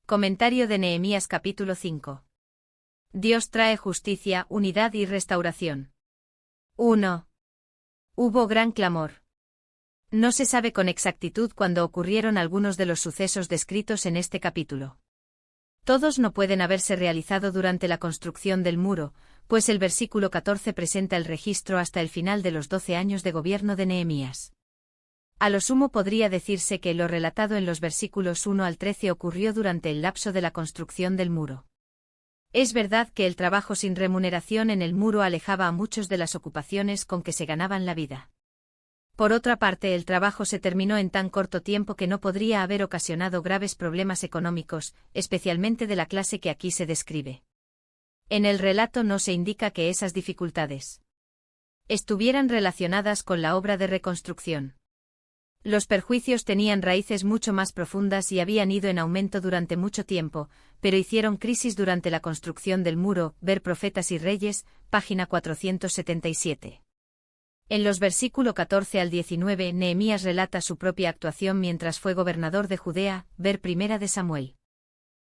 Comentario de Nehemías capítulo 5. Dios trae justicia, unidad y restauración. 1. Hubo gran clamor. No se sabe con exactitud cuándo ocurrieron algunos de los sucesos descritos en este capítulo. Todos no pueden haberse realizado durante la construcción del muro, pues el versículo 14 presenta el registro hasta el final de los 12 años de gobierno de Nehemías. A lo sumo podría decirse que lo relatado en los versículos 1 al 13 ocurrió durante el lapso de la construcción del muro. Es verdad que el trabajo sin remuneración en el muro alejaba a muchos de las ocupaciones con que se ganaban la vida. Por otra parte, el trabajo se terminó en tan corto tiempo que no podría haber ocasionado graves problemas económicos, especialmente de la clase que aquí se describe. En el relato no se indica que esas dificultades estuvieran relacionadas con la obra de reconstrucción. Los perjuicios tenían raíces mucho más profundas y habían ido en aumento durante mucho tiempo, pero hicieron crisis durante la construcción del muro. Ver Profetas y Reyes, página 477. En los versículos 14 al 19, Nehemías relata su propia actuación mientras fue gobernador de Judea. Ver Primera de Samuel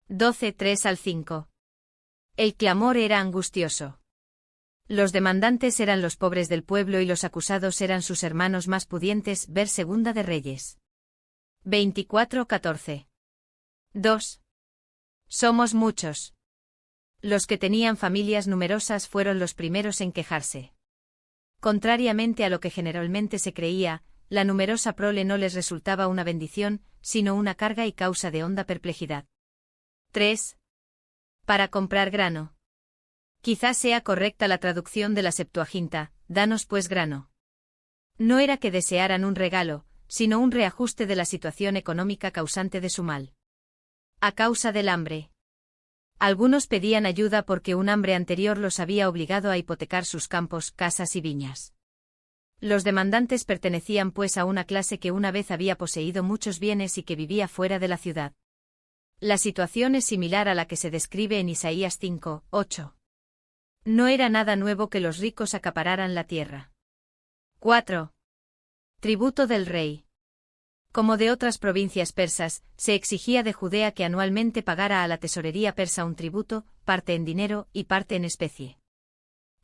12, 3 al 5. El clamor era angustioso. Los demandantes eran los pobres del pueblo y los acusados eran sus hermanos más pudientes. Ver Segunda de Reyes 24:14. 2. Somos muchos. Los que tenían familias numerosas fueron los primeros en quejarse. Contrariamente a lo que generalmente se creía, la numerosa prole no les resultaba una bendición, sino una carga y causa de honda perplejidad. 3. Para comprar grano. Quizás sea correcta la traducción de la Septuaginta, danos pues grano. No era que desearan un regalo, sino un reajuste de la situación económica causante de su mal. A causa del hambre. Algunos pedían ayuda porque un hambre anterior los había obligado a hipotecar sus campos, casas y viñas. Los demandantes pertenecían pues a una clase que una vez había poseído muchos bienes y que vivía fuera de la ciudad. La situación es similar a la que se describe en Isaías 5, 8. No era nada nuevo que los ricos acapararan la tierra. 4. Tributo del rey. Como de otras provincias persas, se exigía de Judea que anualmente pagara a la tesorería persa un tributo, parte en dinero y parte en especie.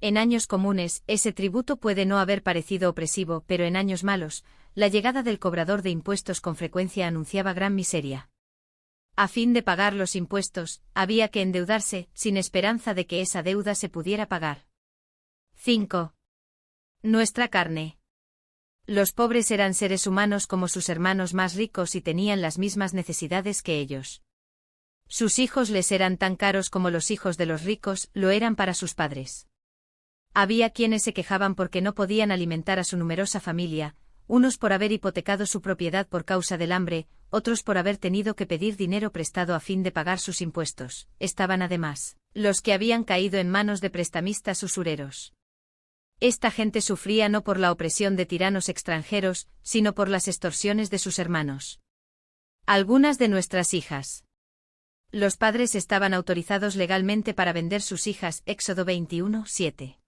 En años comunes, ese tributo puede no haber parecido opresivo, pero en años malos, la llegada del cobrador de impuestos con frecuencia anunciaba gran miseria. A fin de pagar los impuestos, había que endeudarse, sin esperanza de que esa deuda se pudiera pagar. 5. Nuestra carne. Los pobres eran seres humanos como sus hermanos más ricos y tenían las mismas necesidades que ellos. Sus hijos les eran tan caros como los hijos de los ricos lo eran para sus padres. Había quienes se quejaban porque no podían alimentar a su numerosa familia, unos por haber hipotecado su propiedad por causa del hambre, otros por haber tenido que pedir dinero prestado a fin de pagar sus impuestos. Estaban además los que habían caído en manos de prestamistas usureros. Esta gente sufría no por la opresión de tiranos extranjeros, sino por las extorsiones de sus hermanos. Algunas de nuestras hijas. Los padres estaban autorizados legalmente para vender sus hijas. Éxodo 21, 7.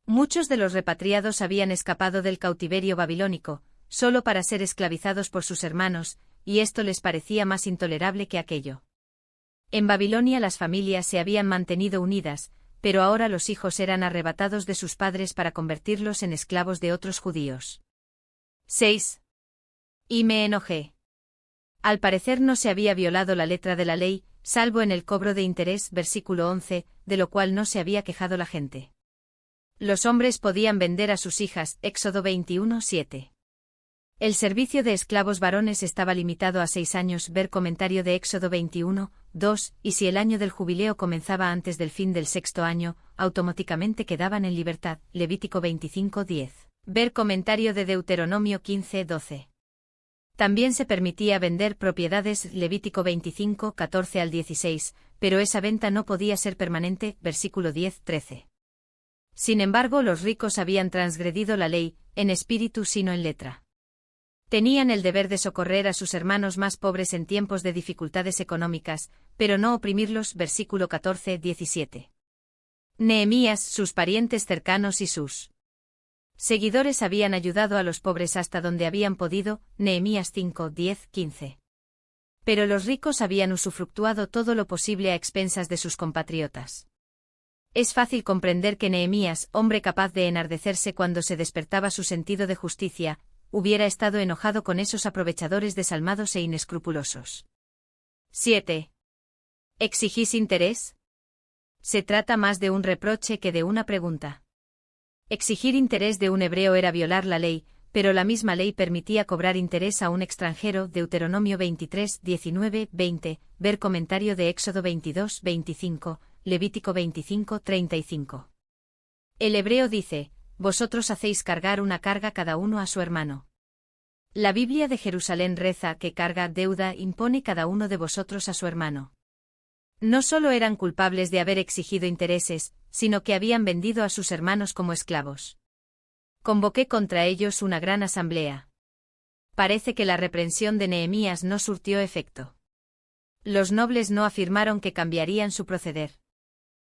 Muchos de los repatriados habían escapado del cautiverio babilónico, solo para ser esclavizados por sus hermanos, y esto les parecía más intolerable que aquello. En Babilonia las familias se habían mantenido unidas, pero ahora los hijos eran arrebatados de sus padres para convertirlos en esclavos de otros judíos. 6. Y me enojé. Al parecer no se había violado la letra de la ley, salvo en el cobro de interés, versículo 11, de lo cual no se había quejado la gente. Los hombres podían vender a sus hijas. Éxodo 21, 7. El servicio de esclavos varones estaba limitado a 6 años. Ver comentario de Éxodo 21, 2, y si el año del jubileo comenzaba antes del fin del 6º año, automáticamente quedaban en libertad. Levítico 25, 10. Ver comentario de Deuteronomio 15, 12. También se permitía vender propiedades. Levítico 25, 14 al 16, pero esa venta no podía ser permanente. Versículo 10, 13. Sin embargo, los ricos habían transgredido la ley, en espíritu sino en letra. Tenían el deber de socorrer a sus hermanos más pobres en tiempos de dificultades económicas, pero no oprimirlos. Versículo 14, 17. Nehemías, sus parientes cercanos y sus seguidores habían ayudado a los pobres hasta donde habían podido. Nehemías 5, 10, 15. Pero los ricos habían usufructuado todo lo posible a expensas de sus compatriotas. Es fácil comprender que Nehemías, hombre capaz de enardecerse cuando se despertaba su sentido de justicia, hubiera estado enojado con esos aprovechadores desalmados e inescrupulosos. 7. ¿Exigís interés? Se trata más de un reproche que de una pregunta. Exigir interés de un hebreo era violar la ley, pero la misma ley permitía cobrar interés a un extranjero. Deuteronomio 23, 19, 20, ver comentario de Éxodo 22, 25, Levítico 25, 35. El hebreo dice: vosotros hacéis cargar una carga cada uno a su hermano. La Biblia de Jerusalén reza que carga deuda impone cada uno de vosotros a su hermano. No solo eran culpables de haber exigido intereses, sino que habían vendido a sus hermanos como esclavos. Convoqué contra ellos una gran asamblea. Parece que la reprensión de Nehemías no surtió efecto. Los nobles no afirmaron que cambiarían su proceder.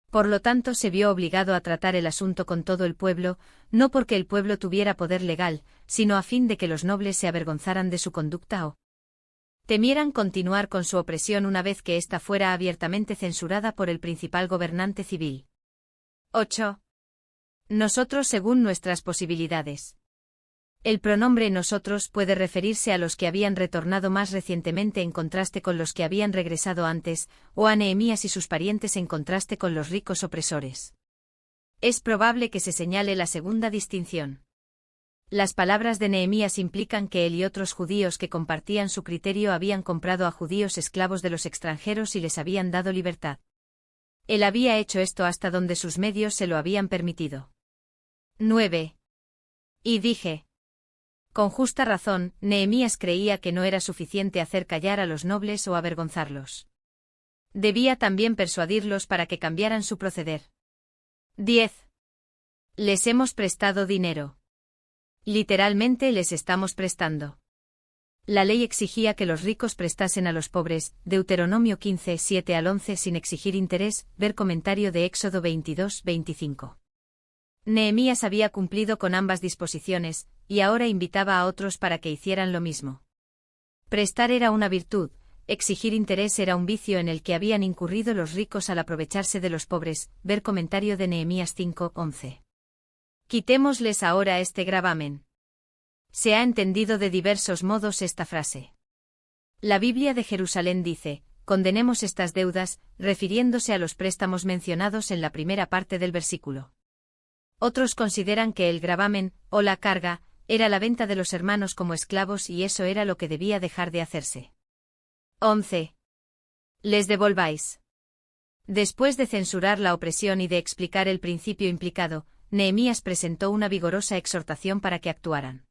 Por lo tanto, se vio obligado a tratar el asunto con todo el pueblo, no porque el pueblo tuviera poder legal, sino a fin de que los nobles se avergonzaran de su conducta o temieran continuar con su opresión una vez que ésta fuera abiertamente censurada por el principal gobernante civil. 8. Nosotros según nuestras posibilidades. El pronombre nosotros puede referirse a los que habían retornado más recientemente en contraste con los que habían regresado antes, o a Nehemías y sus parientes en contraste con los ricos opresores. Es probable que se señale la segunda distinción. Las palabras de Nehemías implican que él y otros judíos que compartían su criterio habían comprado a judíos esclavos de los extranjeros y les habían dado libertad. Él había hecho esto hasta donde sus medios se lo habían permitido. 9. Y dije. Con justa razón, Nehemías creía que no era suficiente hacer callar a los nobles o avergonzarlos. Debía también persuadirlos para que cambiaran su proceder. 10. Les hemos prestado dinero. Literalmente les estamos prestando. La ley exigía que los ricos prestasen a los pobres, Deuteronomio 15, 7 al 11 sin exigir interés, ver comentario de Éxodo 22, 25. Nehemías había cumplido con ambas disposiciones, y ahora invitaba a otros para que hicieran lo mismo. Prestar era una virtud, exigir interés era un vicio en el que habían incurrido los ricos al aprovecharse de los pobres, ver comentario de Nehemías 5, 11. Quitémosles ahora este gravamen. Se ha entendido de diversos modos esta frase. La Biblia de Jerusalén dice: condenemos estas deudas, refiriéndose a los préstamos mencionados en la primera parte del versículo. Otros consideran que el gravamen, o la carga, era la venta de los hermanos como esclavos y eso era lo que debía dejar de hacerse. 11. Les devolváis. Después de censurar la opresión y de explicar el principio implicado, Nehemías presentó una vigorosa exhortación para que actuaran.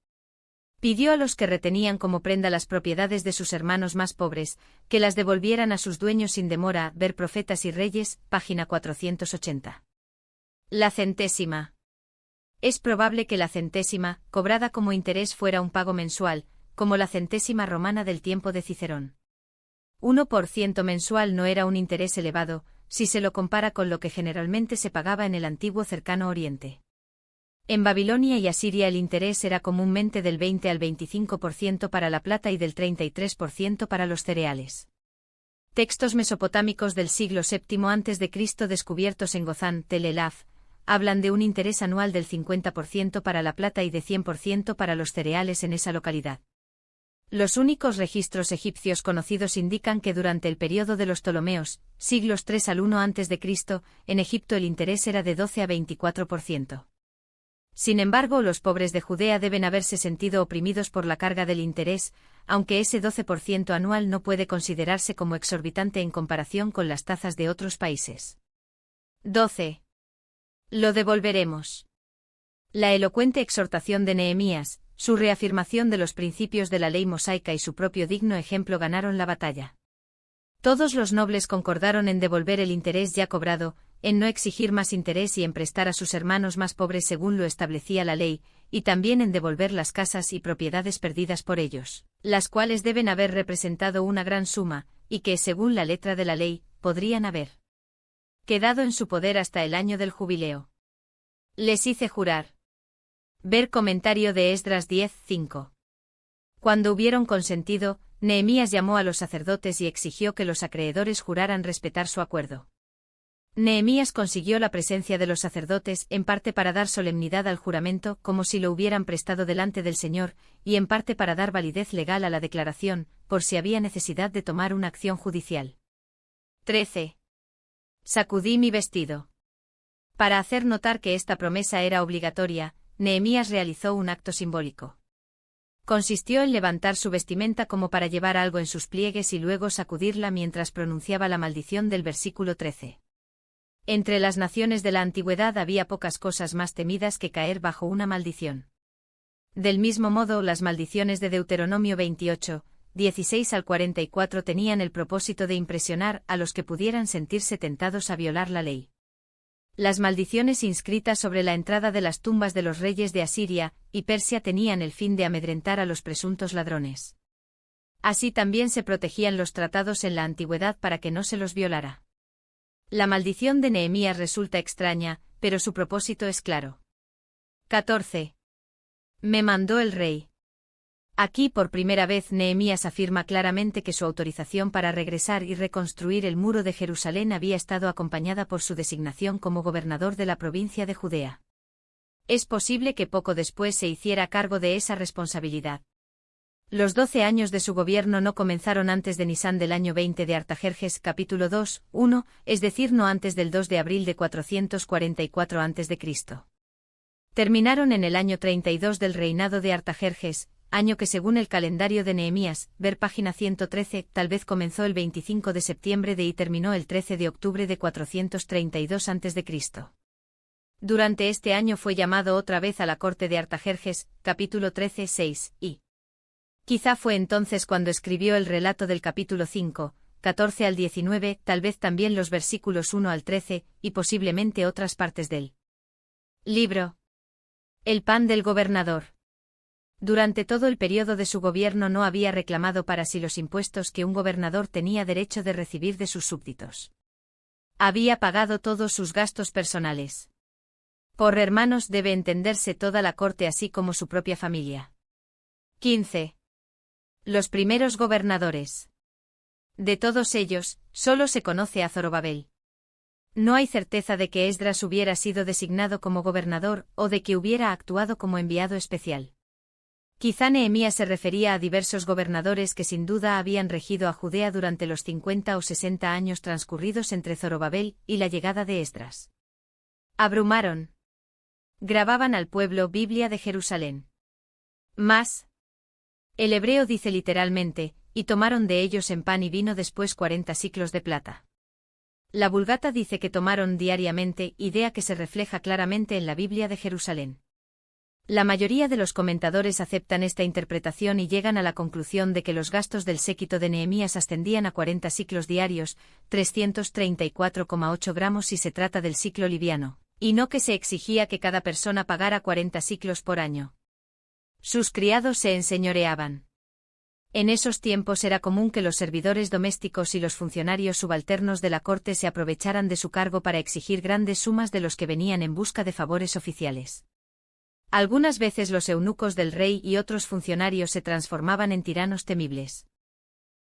Pidió a los que retenían como prenda las propiedades de sus hermanos más pobres, que las devolvieran a sus dueños sin demora, ver Profetas y Reyes, página 480. La centésima. Es probable que la centésima, cobrada como interés, fuera un pago mensual, como la centésima romana del tiempo de Cicerón. 1% mensual no era un interés elevado, si se lo compara con lo que generalmente se pagaba en el antiguo Cercano Oriente. En Babilonia y Asiria el interés era comúnmente del 20 al 25% para la plata y del 33% para los cereales. Textos mesopotámicos del siglo VII a.C. descubiertos en Gozán, Tel Elaf, hablan de un interés anual del 50% para la plata y de 100% para los cereales en esa localidad. Los únicos registros egipcios conocidos indican que durante el período de los Ptolomeos, siglos III al I a.C., en Egipto el interés era de 12 a 24%. Sin embargo, los pobres de Judea deben haberse sentido oprimidos por la carga del interés, aunque ese 12% anual no puede considerarse como exorbitante en comparación con las tasas de otros países. 12. Lo devolveremos. La elocuente exhortación de Nehemías, su reafirmación de los principios de la ley mosaica y su propio digno ejemplo ganaron la batalla. Todos los nobles concordaron en devolver el interés ya cobrado, en no exigir más interés y en prestar a sus hermanos más pobres según lo establecía la ley, y también en devolver las casas y propiedades perdidas por ellos, las cuales deben haber representado una gran suma, y que, según la letra de la ley, podrían haber quedado en su poder hasta el año del jubileo. Les hice jurar. Ver comentario de Esdras 10, 5. Cuando hubieron consentido, Nehemías llamó a los sacerdotes y exigió que los acreedores juraran respetar su acuerdo. Nehemías consiguió la presencia de los sacerdotes, en parte para dar solemnidad al juramento, como si lo hubieran prestado delante del Señor, y en parte para dar validez legal a la declaración, por si había necesidad de tomar una acción judicial. 13. Sacudí mi vestido. Para hacer notar que esta promesa era obligatoria, Nehemías realizó un acto simbólico. Consistió en levantar su vestimenta como para llevar algo en sus pliegues y luego sacudirla mientras pronunciaba la maldición del versículo 13. Entre las naciones de la antigüedad había pocas cosas más temidas que caer bajo una maldición. Del mismo modo, las maldiciones de Deuteronomio 28, 16 al 44 tenían el propósito de impresionar a los que pudieran sentirse tentados a violar la ley. Las maldiciones inscritas sobre la entrada de las tumbas de los reyes de Asiria y Persia tenían el fin de amedrentar a los presuntos ladrones. Así también se protegían los tratados en la antigüedad para que no se los violara. La maldición de Nehemías resulta extraña, pero su propósito es claro. 14. Me mandó el rey. Aquí por primera vez Nehemías afirma claramente que su autorización para regresar y reconstruir el muro de Jerusalén había estado acompañada por su designación como gobernador de la provincia de Judea. Es posible que poco después se hiciera cargo de esa responsabilidad. Los 12 años de su gobierno no comenzaron antes de Nisán del año 20 de Artajerjes, capítulo 2, 1, es decir, no antes del 2 de abril de 444 a.C. Terminaron en el año 32 del reinado de Artajerjes, año que según el calendario de Nehemías, ver página 113, tal vez comenzó el 25 de septiembre de y terminó el 13 de octubre de 432 a.C. Durante este año fue llamado otra vez a la corte de Artajerjes, capítulo 13, 6, y quizá fue entonces cuando escribió el relato del capítulo 5, 14 al 19, tal vez también los versículos 1 al 13, y posiblemente otras partes del libro. El pan del gobernador. Durante todo el periodo de su gobierno no había reclamado para sí los impuestos que un gobernador tenía derecho de recibir de sus súbditos. Había pagado todos sus gastos personales. Por hermanos debe entenderse toda la corte así como su propia familia. 15. Los primeros gobernadores. De todos ellos, solo se conoce a Zorobabel. No hay certeza de que Esdras hubiera sido designado como gobernador o de que hubiera actuado como enviado especial. Quizá Nehemías se refería a diversos gobernadores que sin duda habían regido a Judea durante los 50 o 60 años transcurridos entre Zorobabel y la llegada de Esdras. Abrumaron. Grababan al pueblo Biblia de Jerusalén. Más. El hebreo dice literalmente, y tomaron de ellos en pan y vino después 40 siclos de plata. La Vulgata dice que tomaron diariamente, idea que se refleja claramente en la Biblia de Jerusalén. La mayoría de los comentadores aceptan esta interpretación y llegan a la conclusión de que los gastos del séquito de Nehemías ascendían a 40 siclos diarios, 334,8 gramos si se trata del siclo liviano, y no que se exigía que cada persona pagara 40 siclos por año. Sus criados se enseñoreaban. En esos tiempos era común que los servidores domésticos y los funcionarios subalternos de la corte se aprovecharan de su cargo para exigir grandes sumas de los que venían en busca de favores oficiales. Algunas veces los eunucos del rey y otros funcionarios se transformaban en tiranos temibles.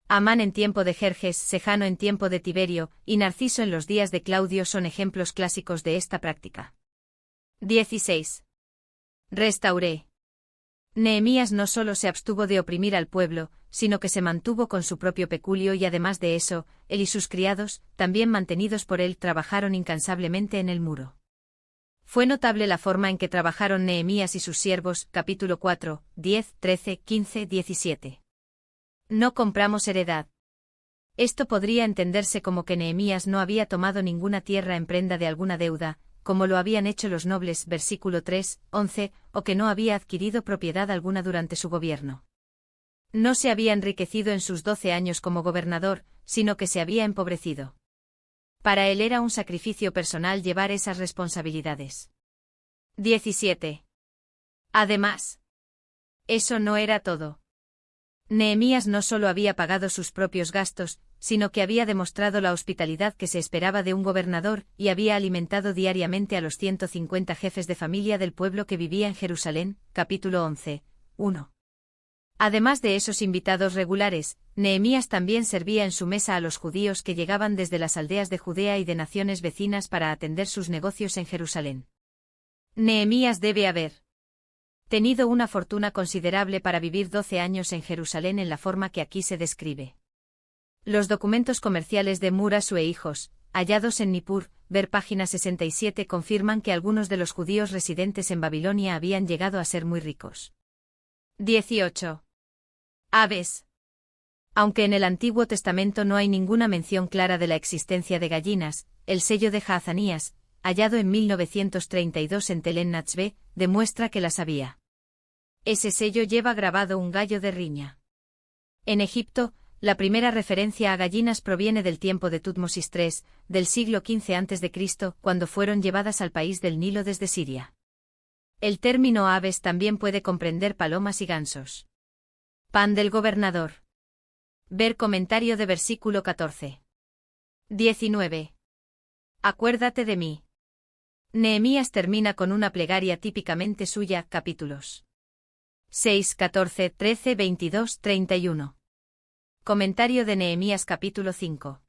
Amán en tiempo de Jerjes, Sejano en tiempo de Tiberio, y Narciso en los días de Claudio son ejemplos clásicos de esta práctica. 16. Restauré. Nehemías no solo se abstuvo de oprimir al pueblo, sino que se mantuvo con su propio peculio y además de eso, él y sus criados, también mantenidos por él, trabajaron incansablemente en el muro. Fue notable la forma en que trabajaron Nehemías y sus siervos, capítulo 4, 10, 13, 15, 17. No compramos heredad. Esto podría entenderse como que Nehemías no había tomado ninguna tierra en prenda de alguna deuda, como lo habían hecho los nobles, versículo 3, 11, o que no había adquirido propiedad alguna durante su gobierno. No se había enriquecido en sus 12 años como gobernador, sino que se había empobrecido. Para él era un sacrificio personal llevar esas responsabilidades. 17. Además, eso no era todo. Nehemías no solo había pagado sus propios gastos, sino que había demostrado la hospitalidad que se esperaba de un gobernador y había alimentado diariamente a los 150 jefes de familia del pueblo que vivía en Jerusalén, capítulo 11, 1. Además de esos invitados regulares, Nehemías también servía en su mesa a los judíos que llegaban desde las aldeas de Judea y de naciones vecinas para atender sus negocios en Jerusalén. Nehemías debe haber tenido una fortuna considerable para vivir 12 años en Jerusalén en la forma que aquí se describe. Los documentos comerciales de Murasu e hijos, hallados en Nippur, ver página 67, confirman que algunos de los judíos residentes en Babilonia habían llegado a ser muy ricos. 18. Aves. Aunque en el Antiguo Testamento no hay ninguna mención clara de la existencia de gallinas, el sello de Jaazanías, hallado en 1932 en Tel Natsbe, demuestra que las había. Ese sello lleva grabado un gallo de riña. En Egipto, la primera referencia a gallinas proviene del tiempo de Tutmosis III, del siglo XV a.C., cuando fueron llevadas al país del Nilo desde Siria. El término aves también puede comprender palomas y gansos. Pan del gobernador. Ver comentario de versículo 14. 19. Acuérdate de mí. Nehemías termina con una plegaria típicamente suya, capítulos 6, 14, 13, 22, 31. Comentario de Nehemías capítulo 5.